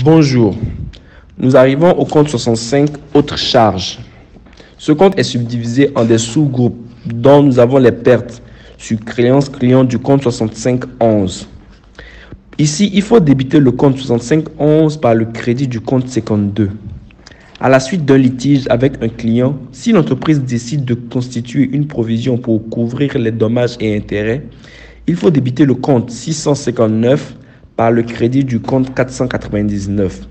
Bonjour, nous arrivons au compte 65, autres charges. Ce compte est subdivisé en des sous-groupes dont nous avons les pertes sur créances clients du compte 6511. Ici, il faut débiter le compte 6511 par le crédit du compte 52. À la suite d'un litige avec un client, si l'entreprise décide de constituer une provision pour couvrir les dommages et intérêts, il faut débiter le compte 659 par le crédit du compte 499.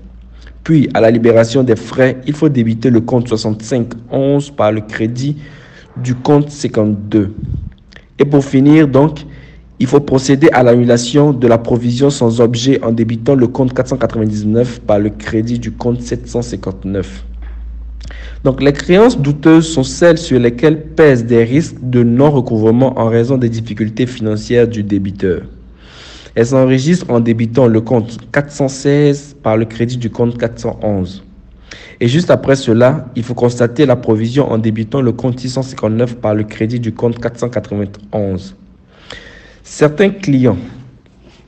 Puis, à la libération des frais, il faut débiter le compte 6511 par le crédit du compte 52. Et pour finir, donc, il faut procéder à l'annulation de la provision sans objet en débitant le compte 499 par le crédit du compte 759. Donc, les créances douteuses sont celles sur lesquelles pèsent des risques de non-recouvrement en raison des difficultés financières du débiteur. Elles s'enregistrent en débitant le compte 416 par le crédit du compte 411. Et juste après cela, il faut constater la provision en débitant le compte 659 par le crédit du compte 491. Certains clients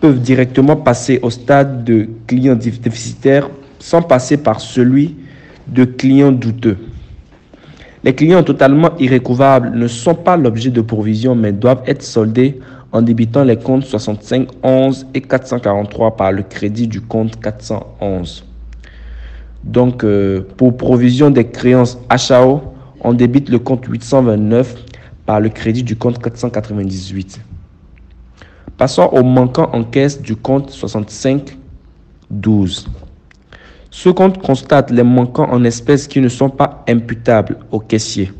peuvent directement passer au stade de client déficitaire sans passer par celui de client douteux. Les clients totalement irrécouvrables ne sont pas l'objet de provision mais doivent être soldés en débitant les comptes 65, 11 et 443 par le crédit du compte 411. Donc, pour provision des créances HAO, on débite le compte 829 par le crédit du compte 498. Passons au manquant en caisse du compte 65, 12. Ce compte constate les manquants en espèces qui ne sont pas imputables au caissier.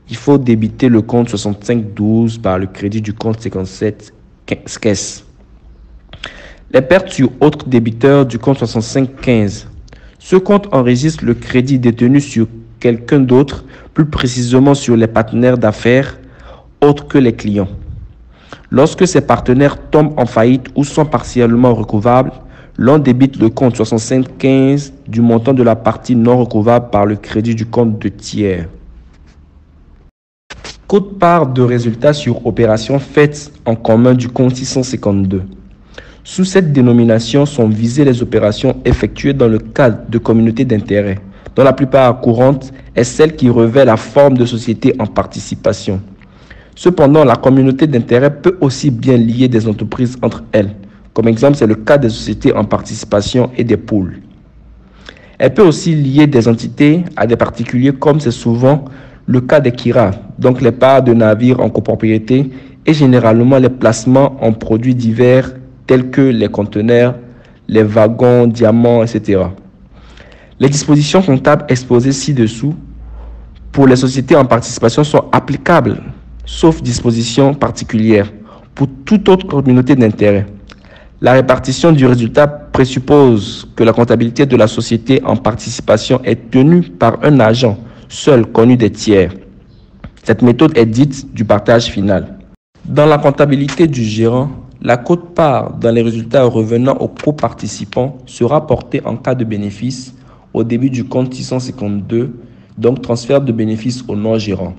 Il faut débiter le compte 6512 par le crédit du compte 57 caisse. Les pertes sur autres débiteurs du compte 6515. Ce compte enregistre le crédit détenu sur quelqu'un d'autre, plus précisément sur les partenaires d'affaires autres que les clients. Lorsque ces partenaires tombent en faillite ou sont partiellement recouvrables, l'on débite le compte 6515 du montant de la partie non recouvrable par le crédit du compte de tiers. Quote-part de résultats sur opérations faites en commun du compte 652. Sous cette dénomination sont visées les opérations effectuées dans le cadre de communautés d'intérêt, dont la plupart courantes est celle qui revêt la forme de société en participation. Cependant, la communauté d'intérêt peut aussi bien lier des entreprises entre elles. Comme exemple, c'est le cas des sociétés en participation et des pools. Elle peut aussi lier des entités à des particuliers, comme c'est souvent le cas des KIRA, donc les parts de navires en copropriété et généralement les placements en produits divers tels que les conteneurs, les wagons, diamants, etc. Les dispositions comptables exposées ci-dessous pour les sociétés en participation sont applicables, sauf dispositions particulières, pour toute autre communauté d'intérêt. La répartition du résultat présuppose que la comptabilité de la société en participation est tenue par un agent seul connu des tiers. Cette méthode est dite du partage final. Dans la comptabilité du gérant, la quote-part dans les résultats revenant aux coparticipants sera portée en cas de bénéfice au début du compte 652, donc transfert de bénéfice au non-gérant.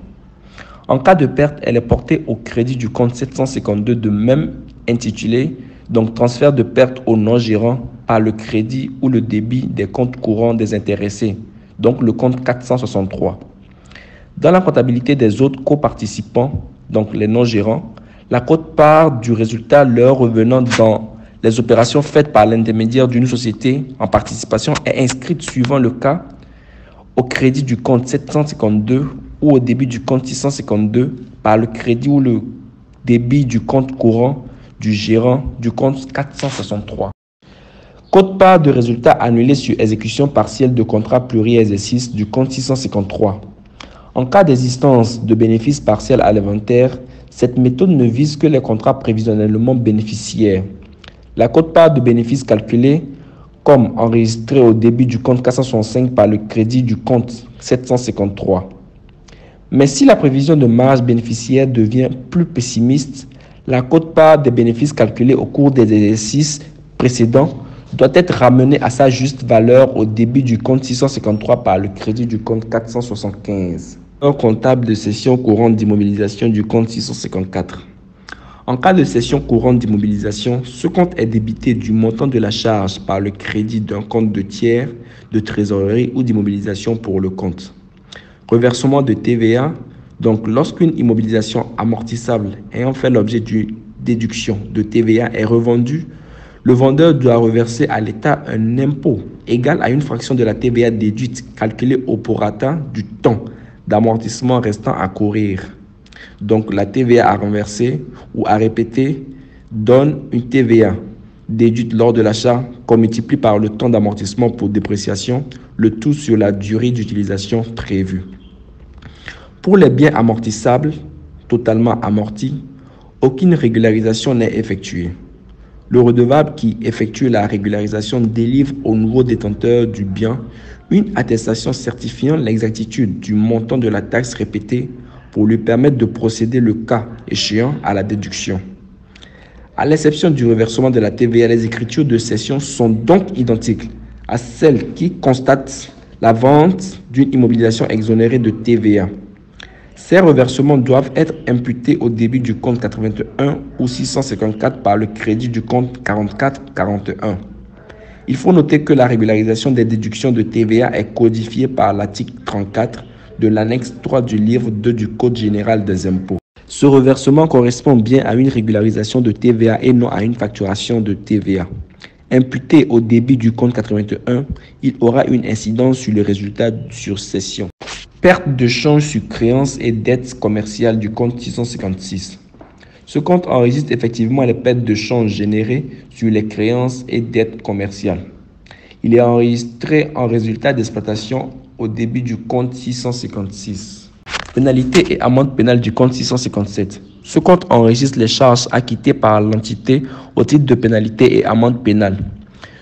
En cas de perte, elle est portée au crédit du compte 752 de même intitulé, donc transfert de perte au non-gérant par le crédit ou le débit des comptes courants des intéressés, donc le compte 463. Dans la comptabilité des autres coparticipants, donc les non-gérants, la quote-part du résultat leur revenant dans les opérations faites par l'intermédiaire d'une société en participation est inscrite suivant le cas au crédit du compte 752 ou au débit du compte 652 par le crédit ou le débit du compte courant du gérant du compte 463. Quote-part de résultats annulés sur exécution partielle de contrat pluri-exercice du compte 653. En cas d'existence de bénéfices partiels à l'inventaire, cette méthode ne vise que les contrats prévisionnellement bénéficiaires. La quote-part de bénéfices calculée comme enregistrée au début du compte 465 par le crédit du compte 753. Mais si la prévision de marge bénéficiaire devient plus pessimiste, la quote-part des bénéfices calculés au cours des exercices précédents doit être ramenée à sa juste valeur au début du compte 653 par le crédit du compte 475. Un comptable de cession courante d'immobilisation du compte 654. En cas de cession courante d'immobilisation, ce compte est débité du montant de la charge par le crédit d'un compte de tiers, de trésorerie ou d'immobilisation pour le compte. Reversement de TVA. Donc, lorsqu'une immobilisation amortissable ayant fait l'objet d'une déduction de TVA est revendue, le vendeur doit reverser à l'État un impôt égal à une fraction de la TVA déduite calculée au prorata du temps d'amortissement restant à courir. Donc, la TVA à renverser ou à répéter donne une TVA déduite lors de l'achat qu'on multiplie par le temps d'amortissement pour dépréciation, le tout sur la durée d'utilisation prévue. Pour les biens amortissables, totalement amortis, aucune régularisation n'est effectuée. Le redevable qui effectue la régularisation délivre au nouveau détenteur du bien une attestation certifiant l'exactitude du montant de la taxe répétée pour lui permettre de procéder le cas échéant à la déduction. À l'exception du reversement de la TVA, les écritures de cession sont donc identiques à celles qui constatent la vente d'une immobilisation exonérée de TVA. Ces reversements doivent être imputés au débit du compte 81 ou 654 par le crédit du compte 4441. Il faut noter que la régularisation des déductions de TVA est codifiée par l'article 34 de l'annexe 3 du livre 2 du Code général des impôts. Ce reversement correspond bien à une régularisation de TVA et non à une facturation de TVA. Imputé au débit du compte 81, il aura une incidence sur le résultat sur cession. Perte de change sur créances et dettes commerciales du compte 656. Ce compte enregistre effectivement les pertes de change générées sur les créances et dettes commerciales. Il est enregistré en résultat d'exploitation au débit du compte 656. Pénalités et amendes pénales du compte 657. Ce compte enregistre les charges acquittées par l'entité au titre de pénalités et amendes pénales.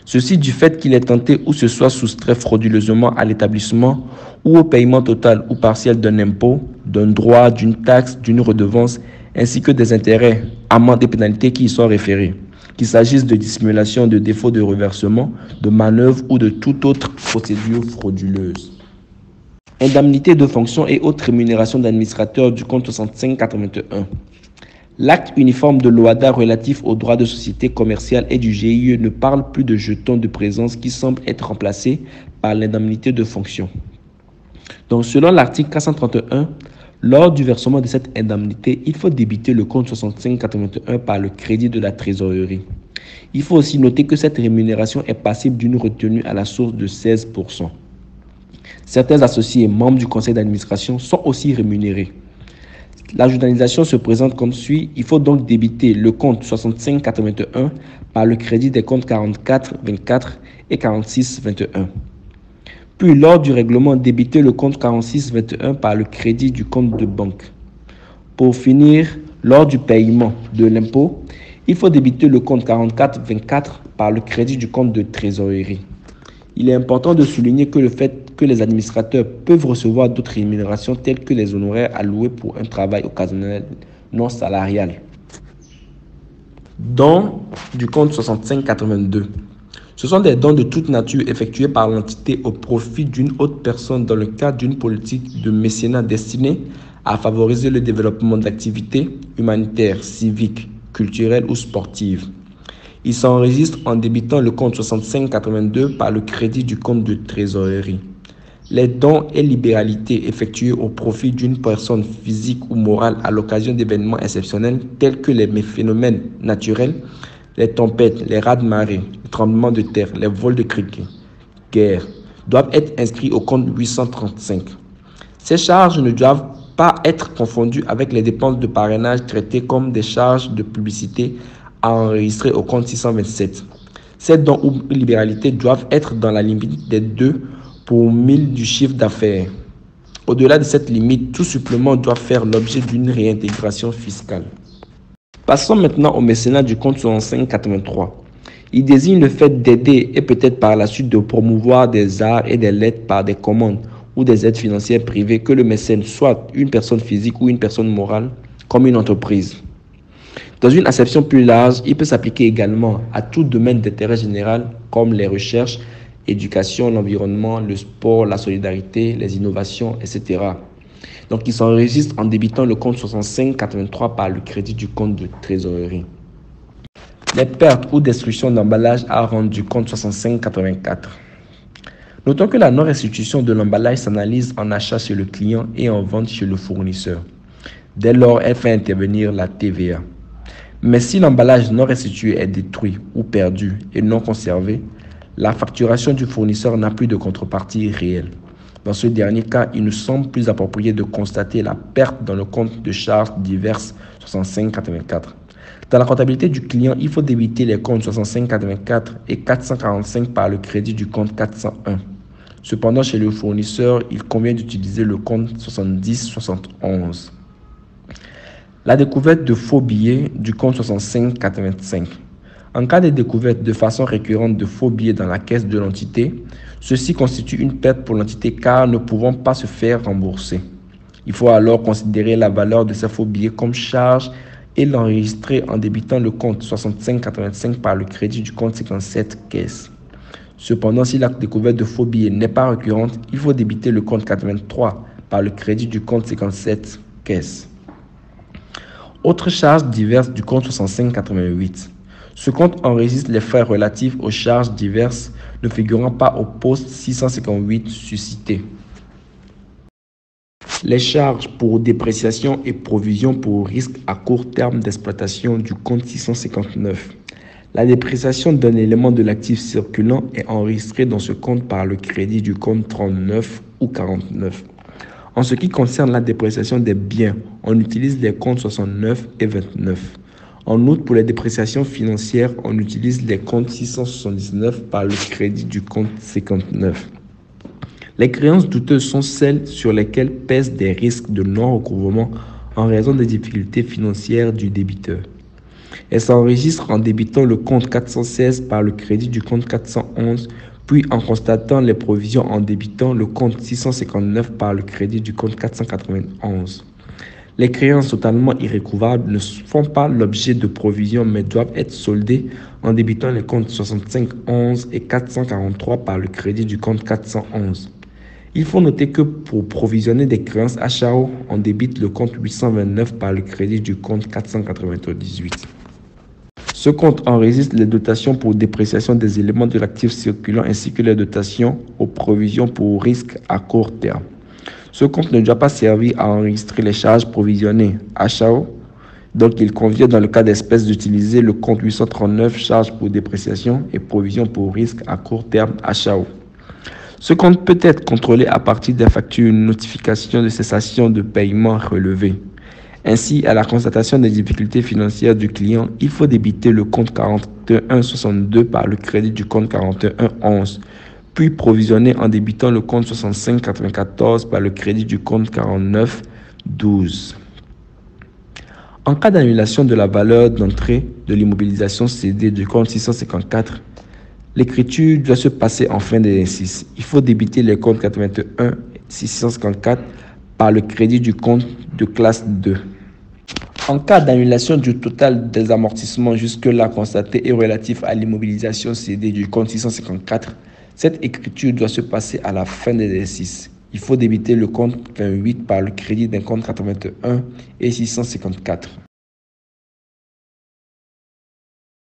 Ceci du fait qu'il est tenté ou se soit soustrait frauduleusement à l'établissement ou au paiement total ou partiel d'un impôt, d'un droit, d'une taxe, d'une redevance, ainsi que des intérêts, amendes et pénalités qui y sont référés, qu'il s'agisse de dissimulation, de défaut de reversement, de manœuvre ou de toute autre procédure frauduleuse. Indemnité de fonction et autres rémunérations d'administrateur du compte 6581. L'acte uniforme de l'OHADA relatif aux droits de société commerciale et du GIE ne parle plus de jetons de présence qui semblent être remplacés par l'indemnité de fonction. Donc, selon l'article 431, lors du versement de cette indemnité, il faut débiter le compte 6581 par le crédit de la trésorerie. Il faut aussi noter que cette rémunération est passible d'une retenue à la source de 16%. Certains associés membres du conseil d'administration sont aussi rémunérés. La journalisation se présente comme suit. Il faut donc débiter le compte 6581 par le crédit des comptes 4424 et 4621. Puis, lors du règlement, débiter le compte 4621 par le crédit du compte de banque. Pour finir, lors du paiement de l'impôt, il faut débiter le compte 4424 par le crédit du compte de trésorerie. Il est important de souligner que le fait que les administrateurs peuvent recevoir d'autres rémunérations telles que les honoraires alloués pour un travail occasionnel non salarial. Dons du compte 6582. Ce sont des dons de toute nature effectués par l'entité au profit d'une autre personne dans le cadre d'une politique de mécénat destinée à favoriser le développement d'activités humanitaires, civiques, culturelles ou sportives. Il s'enregistre en débitant le compte 6582 par le crédit du compte de trésorerie. Les dons et libéralités effectués au profit d'une personne physique ou morale à l'occasion d'événements exceptionnels tels que les phénomènes naturels, les tempêtes, les raz-de-marée, les tremblements de terre, les vols de criquets, guerres, doivent être inscrits au compte 835. Ces charges ne doivent pas être confondues avec les dépenses de parrainage traitées comme des charges de publicité à enregistrer au compte 627. Ces dons ou libéralités doivent être dans la limite des 2 pour 1000 du chiffre d'affaires. Au-delà de cette limite, tout supplément doit faire l'objet d'une réintégration fiscale. Passons maintenant au mécénat du compte 6583. Il désigne le fait d'aider et peut-être par la suite de promouvoir des arts et des lettres par des commandes ou des aides financières privées que le mécène soit une personne physique ou une personne morale comme une entreprise. Dans une acception plus large, il peut s'appliquer également à tout domaine d'intérêt général comme les recherches, l'éducation, l'environnement, le sport, la solidarité, les innovations, etc. Donc, il s'enregistre en débitant le compte 6583 par le crédit du compte de trésorerie. Les pertes ou destructions d'emballage à rendre du compte 6584. Notons que la non-restitution de l'emballage s'analyse en achat chez le client et en vente chez le fournisseur. Dès lors, elle fait intervenir la TVA. Mais si l'emballage non restitué est détruit ou perdu et non conservé, la facturation du fournisseur n'a plus de contrepartie réelle. Dans ce dernier cas, il nous semble plus approprié de constater la perte dans le compte de charges diverses 6584. Dans la comptabilité du client, il faut débiter les comptes 6584 et 445 par le crédit du compte 401. Cependant, chez le fournisseur, il convient d'utiliser le compte 7071. La découverte de faux billets du compte 6585. En cas de découverte de façon récurrente de faux billets dans la caisse de l'entité, ceci constitue une perte pour l'entité car ne pouvant pas se faire rembourser. Il faut alors considérer la valeur de ces faux billets comme charge et l'enregistrer en débitant le compte 6585 par le crédit du compte 57 caisse. Cependant, si la découverte de faux billets n'est pas récurrente, il faut débiter le compte 83 par le crédit du compte 57 caisse. Autres charges diverses du compte 6588. Ce compte enregistre les frais relatifs aux charges diverses ne figurant pas au poste 658 suscité. Les charges pour dépréciation et provision pour risque à court terme d'exploitation du compte 659. La dépréciation d'un élément de l'actif circulant est enregistrée dans ce compte par le crédit du compte 39 ou 49. En ce qui concerne la dépréciation des biens, on utilise les comptes 69 et 29. En outre, pour les dépréciations financières, on utilise les comptes 679 par le crédit du compte 59. Les créances douteuses sont celles sur lesquelles pèsent des risques de non-recouvrement en raison des difficultés financières du débiteur. Elles s'enregistrent en débitant le compte 416 par le crédit du compte 411, puis en constatant les provisions en débitant le compte 659 par le crédit du compte 491. Les créances totalement irrécouvrables ne font pas l'objet de provisions mais doivent être soldées en débitant les comptes 6511 et 443 par le crédit du compte 411. Il faut noter que pour provisionner des créances à CHAO, on débite le compte 829 par le crédit du compte 498. Ce compte enregistre les dotations pour dépréciation des éléments de l'actif circulant ainsi que les dotations aux provisions pour risque à court terme. Ce compte ne doit pas servir à enregistrer les charges provisionnées à CHAO, donc il convient dans le cas d'espèce d'utiliser le compte 839 charges pour dépréciation et provisions pour risque à court terme à CHAO. Ce compte peut être contrôlé à partir des factures notification de cessation de paiement relevées. Ainsi, à la constatation des difficultés financières du client, il faut débiter le compte 4162 par le crédit du compte 4111, puis provisionner en débitant le compte 6594 par le crédit du compte 4912. En cas d'annulation de la valeur d'entrée de l'immobilisation cédée du compte 654, l'écriture doit se passer en fin d'exercice. Il faut débiter les comptes 81 et 654 par le crédit du compte de classe 2. En cas d'annulation du total des amortissements jusque-là constaté et relatif à l'immobilisation cédée du compte 654, cette écriture doit se passer à la fin de l'exercice. Il faut débiter le compte 28 par le crédit d'un compte 81 et 654.